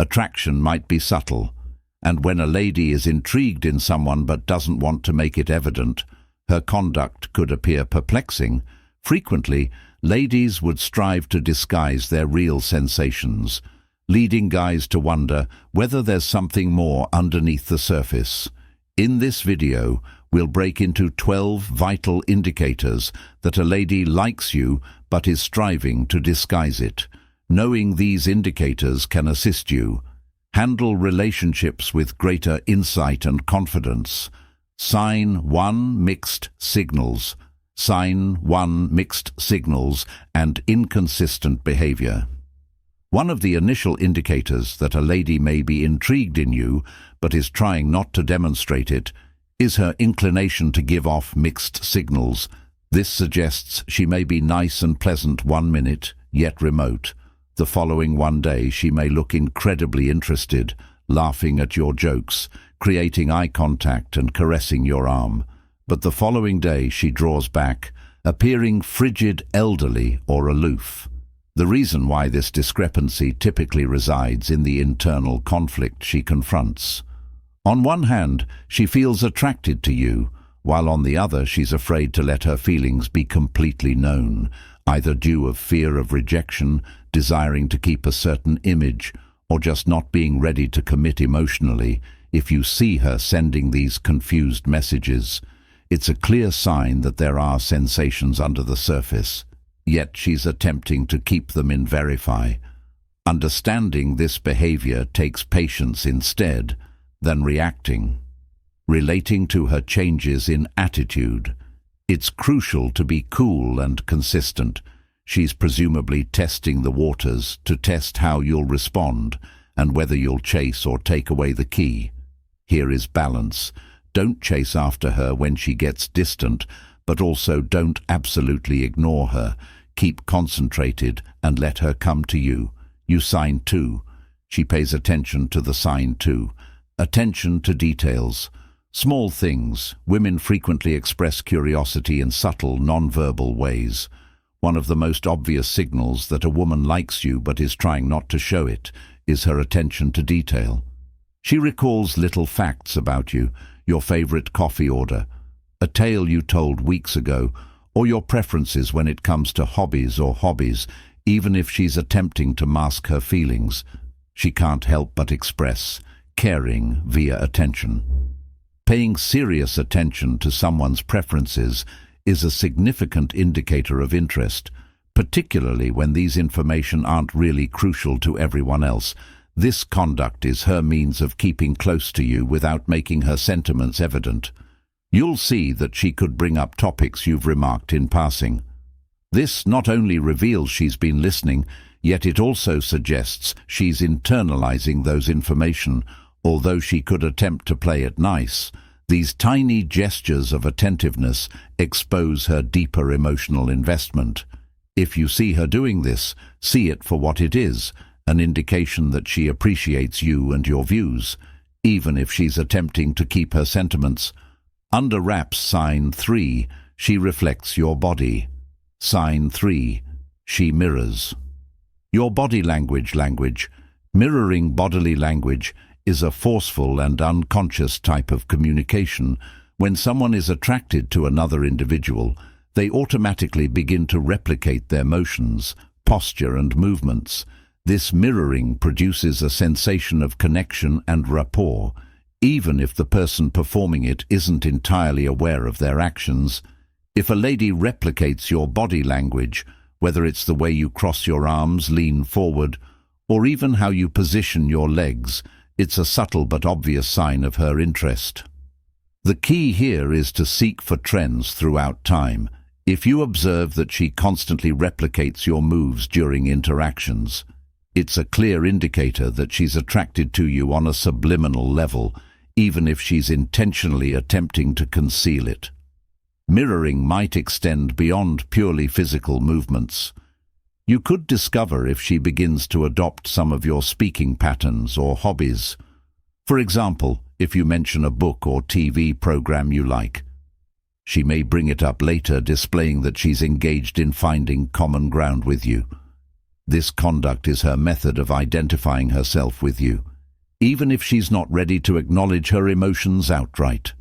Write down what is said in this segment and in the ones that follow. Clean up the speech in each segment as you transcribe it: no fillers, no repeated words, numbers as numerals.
Attraction might be subtle, and when a lady is intrigued in someone but doesn't want to make it evident, her conduct could appear perplexing. Frequently, ladies would strive to disguise their real sensations, leading guys to wonder whether there's something more underneath the surface. In this video, we'll break into 12 vital indicators that a lady likes you but is striving to disguise it. Knowing these indicators can assist you handle relationships with greater insight and confidence. Sign 1: mixed signals. Sign 1: mixed signals and inconsistent behavior. One of the initial indicators that a lady may be intrigued in you but is trying not to demonstrate it is her inclination to give off mixed signals. This suggests she may be nice and pleasant one minute, yet remote. The following one day she may look incredibly interested, laughing at your jokes, creating eye contact and caressing your arm. But the following day she draws back, appearing frigid, elderly, or aloof. The reason why this discrepancy typically resides in the internal conflict she confronts. On one hand, she feels attracted to you, while on the other she's afraid to let her feelings be completely known, either due to fear of rejection, desiring to keep a certain image, or just not being ready to commit emotionally. If you see her sending these confused messages, it's a clear sign that there are sensations under the surface, yet she's attempting to keep them in verify. Understanding this behavior takes patience instead than reacting. Relating to her changes in attitude. It's crucial to be cool and consistent. She's presumably testing the waters to test how you'll respond and whether you'll chase or take away the key. Here is balance. Don't chase after her when she gets distant, but also don't absolutely ignore her. Keep concentrated and let her come to you. You sign 2. She pays attention to the sign 2. Attention to details. Small things. Women frequently express curiosity in subtle, non-verbal ways. One of the most obvious signals that a woman likes you but is trying not to show it is her attention to detail. She recalls little facts about you, your favorite coffee order, a tale you told weeks ago, or your preferences when it comes to hobbies, even if she's attempting to mask her feelings. She can't help but express caring via attention. Paying serious attention to someone's preferences is a significant indicator of interest, particularly when these information aren't really crucial to everyone else. This conduct is her means of keeping close to you without making her sentiments evident. You'll see that she could bring up topics you've remarked in passing. This not only reveals she's been listening, yet it also suggests she's internalizing those information. Although she could attempt to play it nice, these tiny gestures of attentiveness expose her deeper emotional investment. If you see her doing this, see it for what it is, an indication that she appreciates you and your views, even if she's attempting to keep her sentiments. Under wraps. Sign 3, she reflects your body. Sign 3, she mirrors. Your body language. Mirroring bodily language is a forceful and unconscious type of communication. When someone is attracted to another individual, they automatically begin to replicate their motions, posture and movements. This mirroring produces a sensation of connection and rapport, even if the person performing it isn't entirely aware of their actions. If a lady replicates your body language, whether it's the way you cross your arms, lean forward, or even how you position your legs, it's a subtle but obvious sign of her interest. The key here is to seek for trends throughout time. If you observe that she constantly replicates your moves during interactions, it's a clear indicator that she's attracted to you on a subliminal level, even if she's intentionally attempting to conceal it. Mirroring might extend beyond purely physical movements. You could discover if she begins to adopt some of your speaking patterns or hobbies. For example, if you mention a book or TV program you like, she may bring it up later, displaying that she's engaged in finding common ground with you. This conduct is her method of identifying herself with you, even if she's not ready to acknowledge her emotions outright.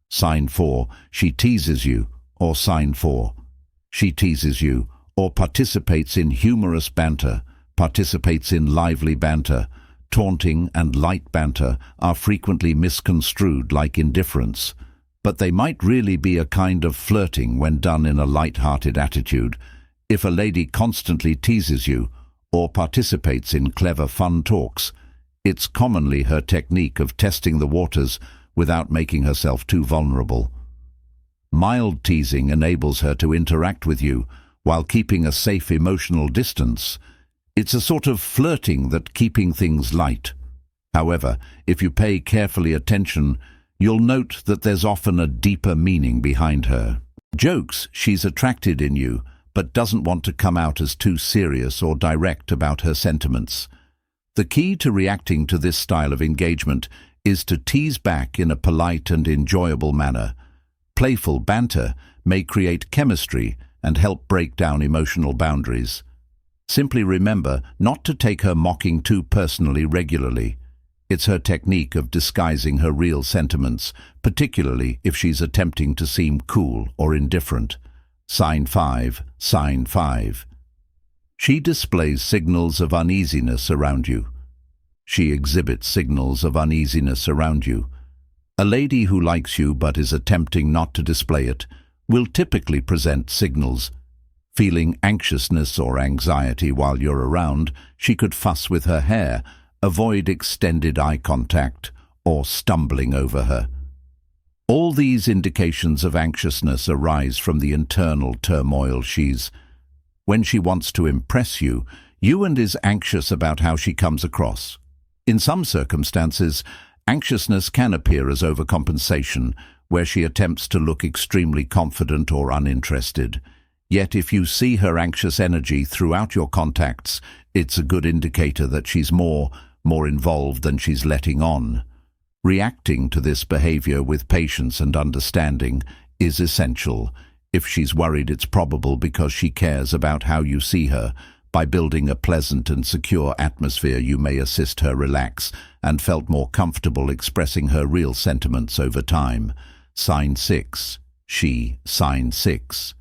Sign 4, she teases you, or sign 4. She teases you, or participates in humorous banter, participates in lively banter. Taunting and light banter are frequently misconstrued like indifference, but they might really be a kind of flirting when done in a light-hearted attitude. If a lady constantly teases you, or participates in clever fun talks, it's commonly her technique of testing the waters without making herself too vulnerable. Mild teasing enables her to interact with you while keeping a safe emotional distance. It's a sort of flirting that keeping things light. However, if you pay carefully attention, you'll note that there's often a deeper meaning behind her. Jokes, she's attracted in you, but doesn't want to come out as too serious or direct about her sentiments. The key to reacting to this style of engagement is to tease back in a polite and enjoyable manner. Playful banter may create chemistry and help break down emotional boundaries. Simply remember not to take her mocking too personally regularly. It's her technique of disguising her real sentiments, particularly if she's attempting to seem cool or indifferent. Sign 5, sign 5. She displays signals of uneasiness around you. She exhibits signals of uneasiness around you. A lady who likes you but is attempting not to display it will typically present signals. Feeling anxiousness or anxiety while you're around, she could fuss with her hair, avoid extended eye contact, or stumbling over her. All these indications of anxiousness arise from the internal turmoil she's. When she wants to impress you, and is anxious about how she comes across. In some circumstances, anxiousness can appear as overcompensation, where she attempts to look extremely confident or uninterested. Yet if you see her anxious energy throughout your contacts, it's a good indicator that she's more involved than she's letting on. Reacting to this behavior with patience and understanding is essential. If she's worried, it's probable because she cares about how you see her. By building a pleasant and secure atmosphere, you may assist her relax and felt more comfortable expressing her real sentiments over time. Sign 6. She, sign 6.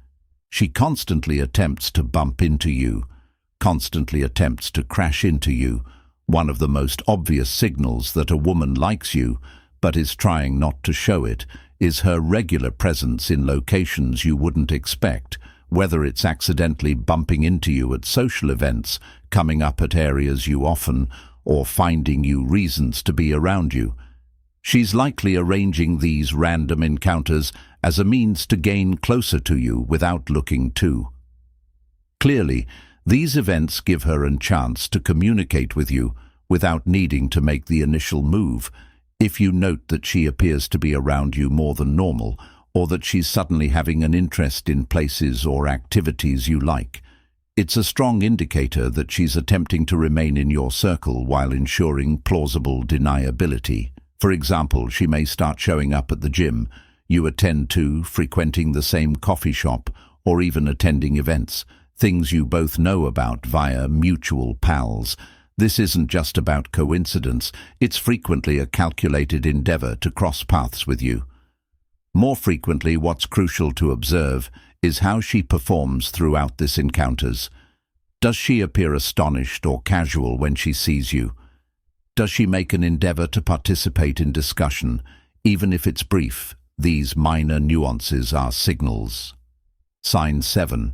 She constantly attempts to bump into you, constantly attempts to crash into you. One of the most obvious signals that a woman likes you, but is trying not to show it, is her regular presence in locations you wouldn't expect, whether it's accidentally bumping into you at social events, coming up at areas you often, or finding you reasons to be around you. She's likely arranging these random encounters as a means to gain closer to you without looking to. Clearly, these events give her a chance to communicate with you without needing to make the initial move. If you note that she appears to be around you more than normal, or that she's suddenly having an interest in places or activities you like, it's a strong indicator that she's attempting to remain in your circle while ensuring plausible deniability. For example, she may start showing up at the gym you attend to, frequenting the same coffee shop, or even attending events, things you both know about via mutual pals. This isn't just about coincidence, it's frequently a calculated endeavor to cross paths with you. More frequently, what's crucial to observe is how she performs throughout this encounters. Does she appear astonished or casual when she sees you? Does she make an endeavor to participate in discussion, even if it's brief? These minor nuances are signals. Sign 7.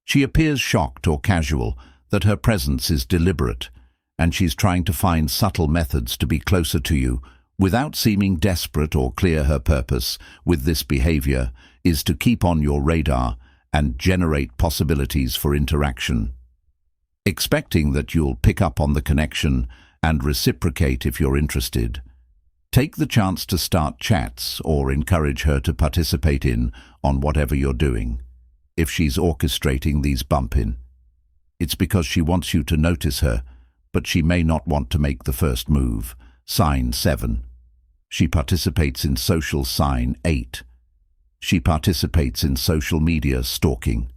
She appears shocked or casual, that her presence is deliberate, and she's trying to find subtle methods to be closer to you, without seeming desperate or clear. Her purpose with this behavior is to keep on your radar and generate possibilities for interaction. Expecting that you'll pick up on the connection and reciprocate if you're interested. Take the chance to start chats or encourage her to participate on whatever you're doing. If she's orchestrating these bump-in, it's because she wants you to notice her, but she may not want to make the first move. Sign 7. She participates in social. Sign 8. She participates in social media stalking.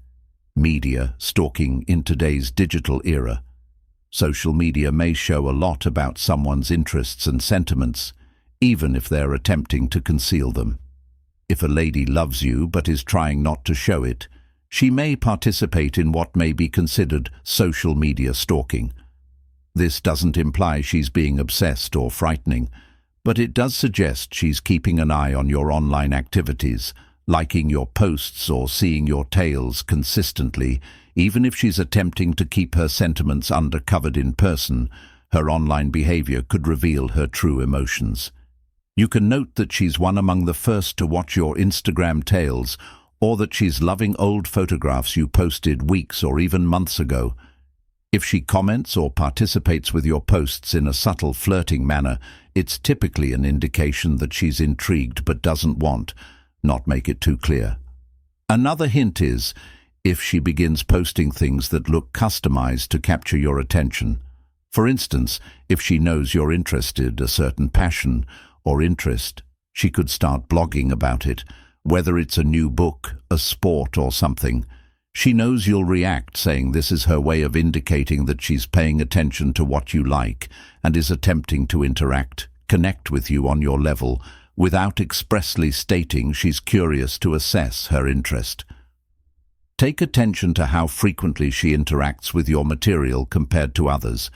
Media stalking in today's digital era. Social media may show a lot about someone's interests and sentiments, even if they're attempting to conceal them. If a lady loves you but is trying not to show it, she may participate in what may be considered social media stalking. This doesn't imply she's being obsessed or frightening, but it does suggest she's keeping an eye on your online activities, liking your posts or seeing your tales consistently. Even if she's attempting to keep her sentiments undercovered in person, her online behavior could reveal her true emotions. You can note that she's one among the first to watch your Instagram tales, or that she's loving old photographs you posted weeks or even months ago. If she comments or participates with your posts in a subtle flirting manner, it's typically an indication that she's intrigued but doesn't want, not make it too clear. Another hint is if she begins posting things that look customized to capture your attention. For instance, if she knows you're interested, a certain passion or interest, she could start blogging about it, whether it's a new book, a sport or something. She knows you'll react, saying this is her way of indicating that she's paying attention to what you like and is attempting to connect with you on your level, without expressly stating she's curious to assess her interest. Take attention to how frequently she interacts with your material compared to others.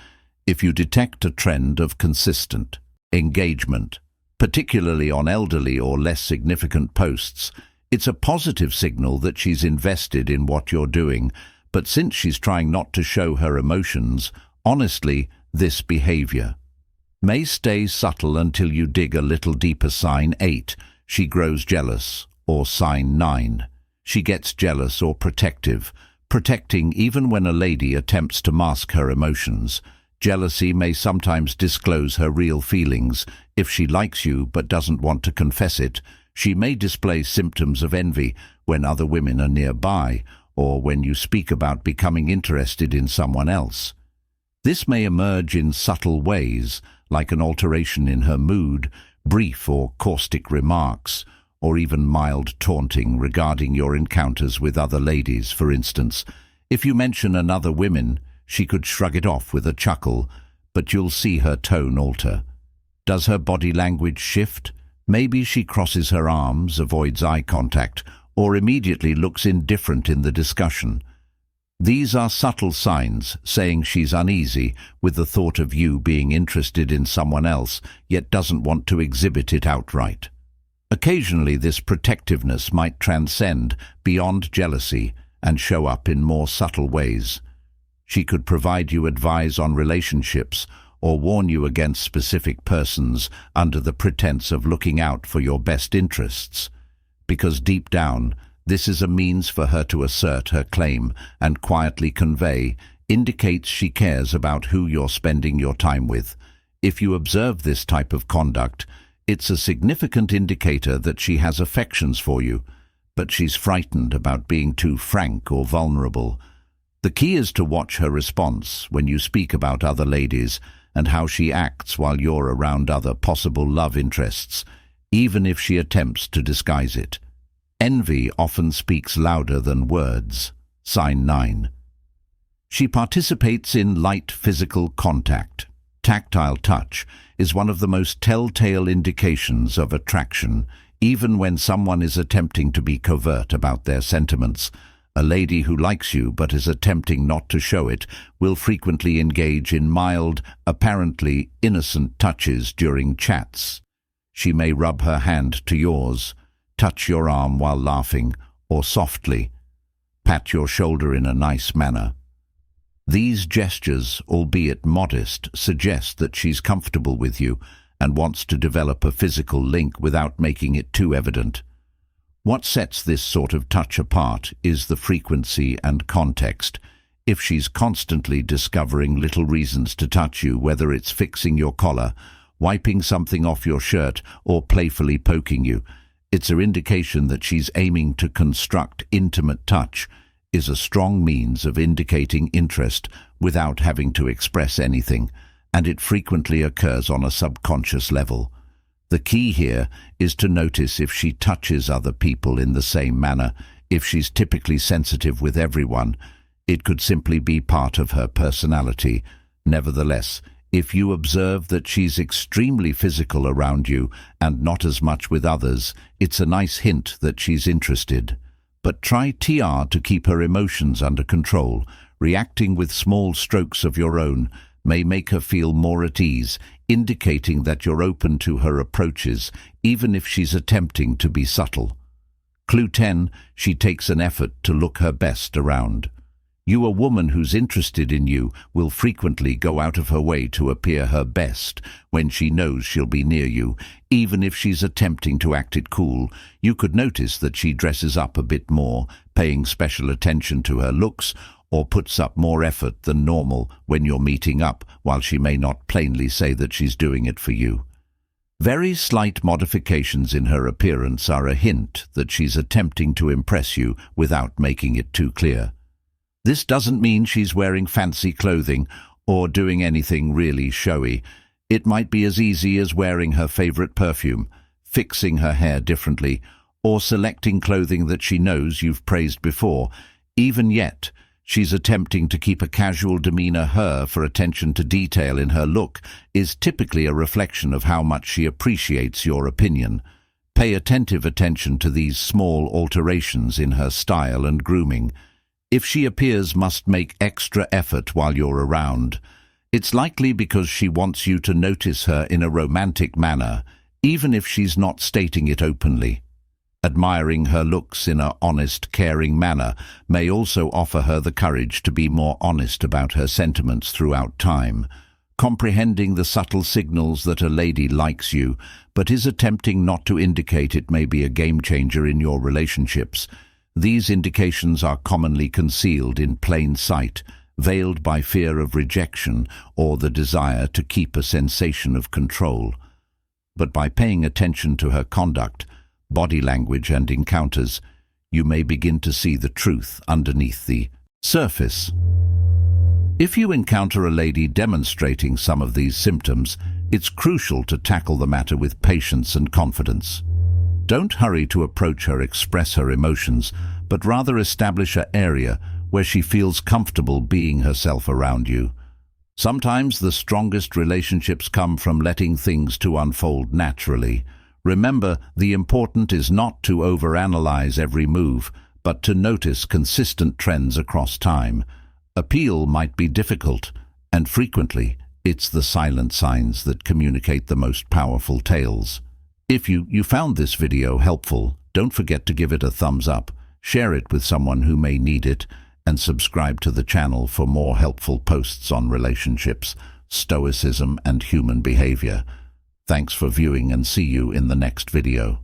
If you detect a trend of consistent engagement, particularly on elderly or less significant posts, it's a positive signal that she's invested in what you're doing. But since she's trying not to show her emotions, honestly, this behavior may stay subtle until you dig a little deeper. Sign 8, she grows jealous, or sign 9, she gets jealous or protective, protecting even when a lady attempts to mask her emotions. Jealousy may sometimes disclose her real feelings. If she likes you but doesn't want to confess it, she may display symptoms of envy when other women are nearby, or when you speak about becoming interested in someone else. This may emerge in subtle ways, like an alteration in her mood, brief or caustic remarks, or even mild taunting regarding your encounters with other ladies. For instance, if you mention another woman, she could shrug it off with a chuckle, but you'll see her tone alter. Does her body language shift? Maybe she crosses her arms, avoids eye contact, or immediately looks indifferent in the discussion. These are subtle signs saying she's uneasy with the thought of you being interested in someone else, yet doesn't want to exhibit it outright. Occasionally, this protectiveness might transcend beyond jealousy and show up in more subtle ways. She could provide you advice on relationships or warn you against specific persons under the pretense of looking out for your best interests. Because deep down, this is a means for her to assert her claim and quietly convey, indicates she cares about who you're spending your time with. If you observe this type of conduct, it's a significant indicator that she has affections for you, but she's frightened about being too frank or vulnerable. The key is to watch her response when you speak about other ladies and how she acts while you're around other possible love interests, even if she attempts to disguise it. Envy often speaks louder than words. Sign 9. She participates in light physical contact. Tactile touch is one of the most telltale indications of attraction, even when someone is attempting to be covert about their sentiments. A lady who likes you but is attempting not to show it will frequently engage in mild, apparently innocent touches during chats. She may rub her hand to yours, touch your arm while laughing, or softly pat your shoulder in a nice manner. These gestures, albeit modest, suggest that she's comfortable with you and wants to develop a physical link without making it too evident. What sets this sort of touch apart is the frequency and context. If she's constantly discovering little reasons to touch you, whether it's fixing your collar, wiping something off your shirt, or playfully poking you, it's an indication that she's aiming to construct intimate touch, is a strong means of indicating interest without having to express anything, and it frequently occurs on a subconscious level. The key here is to notice if she touches other people in the same manner, If she's typically sensitive with everyone, it could simply be part of her personality. Nevertheless, if you observe that she's extremely physical around you and not as much with others, it's a nice hint that she's interested. But try to keep her emotions under control. Reacting with small strokes of your own may make her feel more at ease, indicating that you're open to her approaches, even if she's attempting to be subtle. Clue 10. She takes an effort to look her best around. A woman who's interested in you will frequently go out of her way to appear her best when she knows she'll be near you, even if she's attempting to act it cool. You could notice that she dresses up a bit more, paying special attention to her looks, or puts up more effort than normal when you're meeting up, while she may not plainly say that she's doing it for you. Very slight modifications in her appearance are a hint that she's attempting to impress you without making it too clear. This doesn't mean she's wearing fancy clothing or doing anything really showy. It might be as easy as wearing her favorite perfume, fixing her hair differently, or selecting clothing that she knows you've praised before. Even yet, she's attempting to keep a casual demeanor. Her attention to detail in her look is typically a reflection of how much she appreciates your opinion. Pay attentive attention to these small alterations in her style and grooming. If she must make extra effort while you're around, it's likely because she wants you to notice her in a romantic manner, even if she's not stating it openly. Admiring her looks in an honest, caring manner may also offer her the courage to be more honest about her sentiments throughout time. Comprehending the subtle signals that a lady likes you, but is attempting not to indicate it, may be a game-changer in your relationships. These indications are commonly concealed in plain sight, veiled by fear of rejection or the desire to keep a sensation of control. But by paying attention to her conduct, body language and encounters, you may begin to see the truth underneath the surface. If you encounter a lady demonstrating some of these symptoms, it's crucial to tackle the matter with patience and confidence. Don't hurry to approach her, express her emotions, but rather establish an area where she feels comfortable being herself around you. Sometimes the strongest relationships come from letting things to unfold naturally. Remember, the important is not to overanalyze every move, but to notice consistent trends across time. Appeal might be difficult, and frequently it's the silent signs that communicate the most powerful tales. If you found this video helpful, don't forget to give it a thumbs up, share it with someone who may need it, and subscribe to the channel for more helpful posts on relationships, stoicism, and human behavior. Thanks for viewing, and see you in the next video.